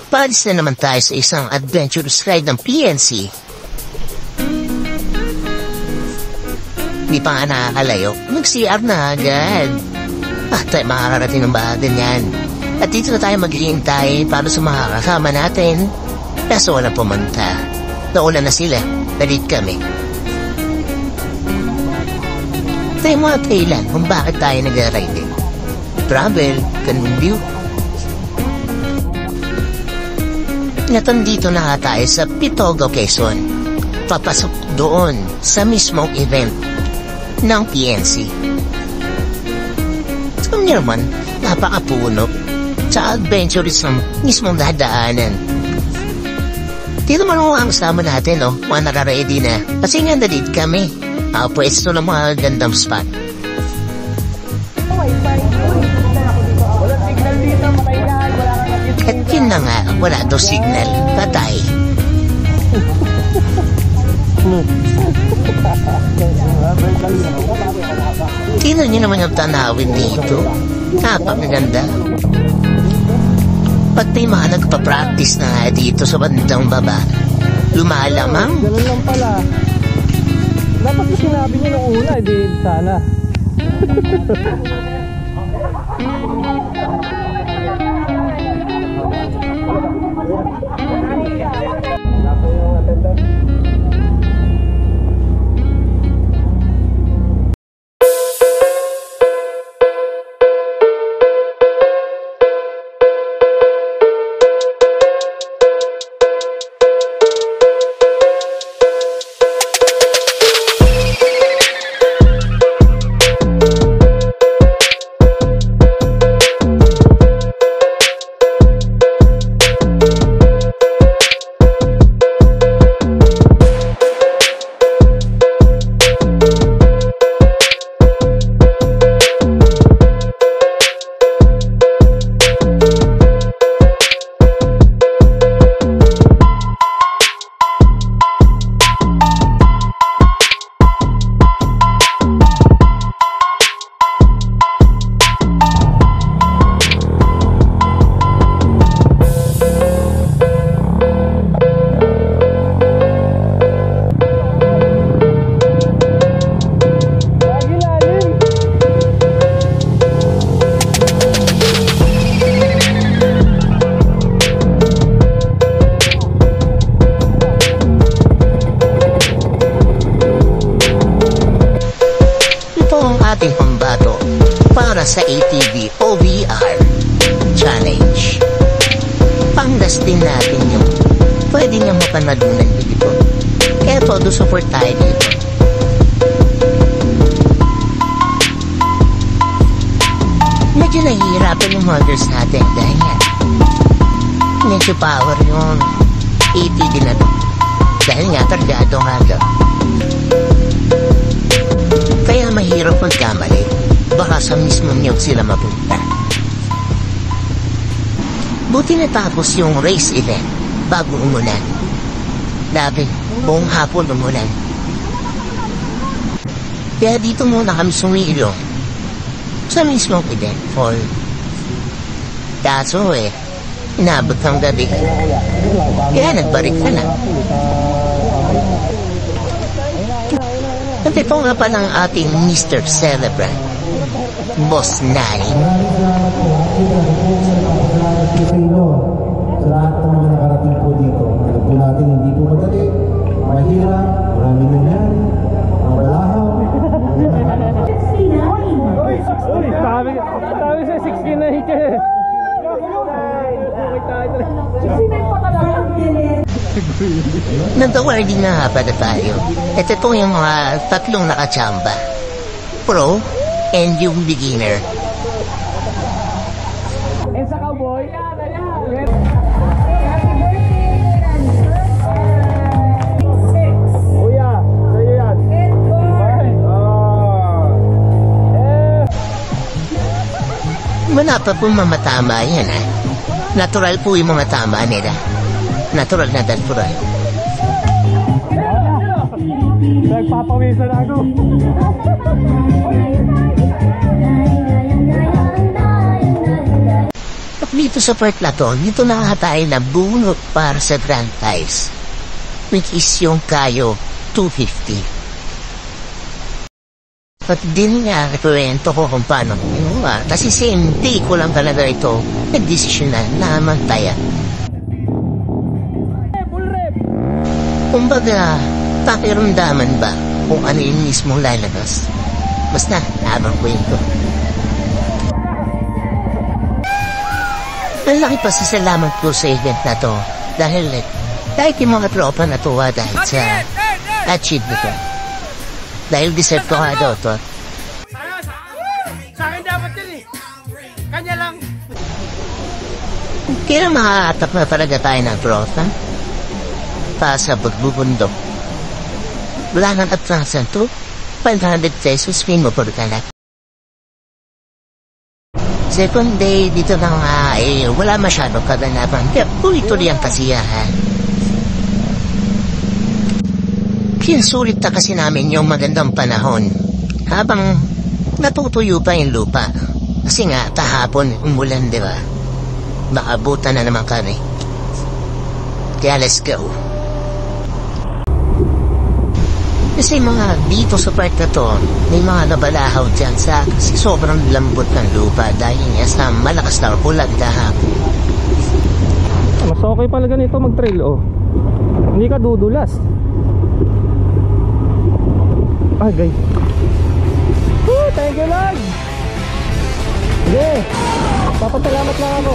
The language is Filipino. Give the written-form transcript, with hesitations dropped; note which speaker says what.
Speaker 1: Paalis na naman tayo sa isang adventurous ride ng PNC. Di pa nga nakakalayo, mag-CR na agad. Tayo makakarating ng bahagan yan. At dito na tayo maghihintay para sa mga kasama natin. Kaso walang pumunta. Nauna na sila, nalit kami. Tayo mga kailan kung bakit tayo nag-ride. Travel, conview. Natandito na nga tayo sa Pitogo, Quezon. Papasok doon sa mismong event ng PNC. So naman, napakapuno sa adventurous ng mismong dadaanan. Dito man ang kasama natin, mga naka-ready na. Kasi nga nalit kami. Pwesto ng mga gandang spot. At yun na nga, wala daw signal. Patay. Tingnan niyo naman yung tanawin dito. Napakaganda. Pag may mga nagpa-practice na nga dito sa bandang baba, lumalamang.
Speaker 2: Ganun lang pala. Dapat mo sinabi niyo nung una, di sana.
Speaker 1: Ating pambato para sa ATV OVR Challenge. Panglastin natin yung pwede niyang mapanalunan dito. Kaya todo support tayo dito. Medyo nahihirapan yung mothers natin dahil yan. Medyo power yung ATV na to. Dahil nga targado nga daw. Kaya mahirap magkamali. Baka sa mismong niyog sila mapunta. Buti natapos yung race event bago umulan. Labi, buong hapon umulan. Kaya dito muna kami sumilong sa mismong event hall. Kaso inabot ng gabi. Kaya nagbalik ka na. At ito nga pa ng ating Mr. Celebrant, Boss Nine.
Speaker 3: Sa inyo, sa lahat ng mga nakarating po dito, alam po natin hindi po madali, mahirap, maraming nangyari, mabalahaw.
Speaker 2: Sabi sa 69 ka eh.
Speaker 1: Nag-awarding na nga pala tayo. Ito po yung mga tatlong nakachamba. Pro and yung beginner.
Speaker 2: And sa cowboy, Kuya, sa'yo yan.
Speaker 1: Wala pa po mamatama yan Natural po yung mga tama nila. Natural na natural.
Speaker 2: Nagpapawisan ako.
Speaker 1: Dito sa part na to, dito nakakatayo na bunot para sa Grand Ties. Which is yung Kayo 250. At din nga, kwento ko kung paano kinuha. Kasi same day ko lang talaga ito nagdesisyon na namantayan. Kumbaga, pakiramdaman ba kung ano yung mismong lalabas? Basta, habang kwento. Malaki pa sa salamat ko sa event na to dahil kahit yung mga tropa natuwa dahil sa achieve nito. Dahil deserve ko nga daw to.
Speaker 2: Sa akin dapat yun eh. Kanya lang.
Speaker 1: Kaya makakatap na talaga tayo ng tropa para sa pagbubundok. Wala nang atrasan to. 500 pesos pin mo por kalat. Second day, dito na nga wala masyadong kaganapan. Kaya tuloy-tuloy ang kasiyahan. Kinsulit na kasi namin yung magandang panahon habang natutuyo pa yung lupa. Kasi nga, kahapon umulan, di ba? Baka buta na naman kami. Kaya let's go. Kasi mga dito sa part na to, may mga nabalahaw dyan sa kasi sobrang lambot ng lupa dahil nga sa malakas na ulan kahapon.
Speaker 2: Mas okay pala ganito mag-trail, oh. Hindi ka dudulas. Ah, guys. Woo! Thank you, Lord! Sige. Papasalamat lang ako.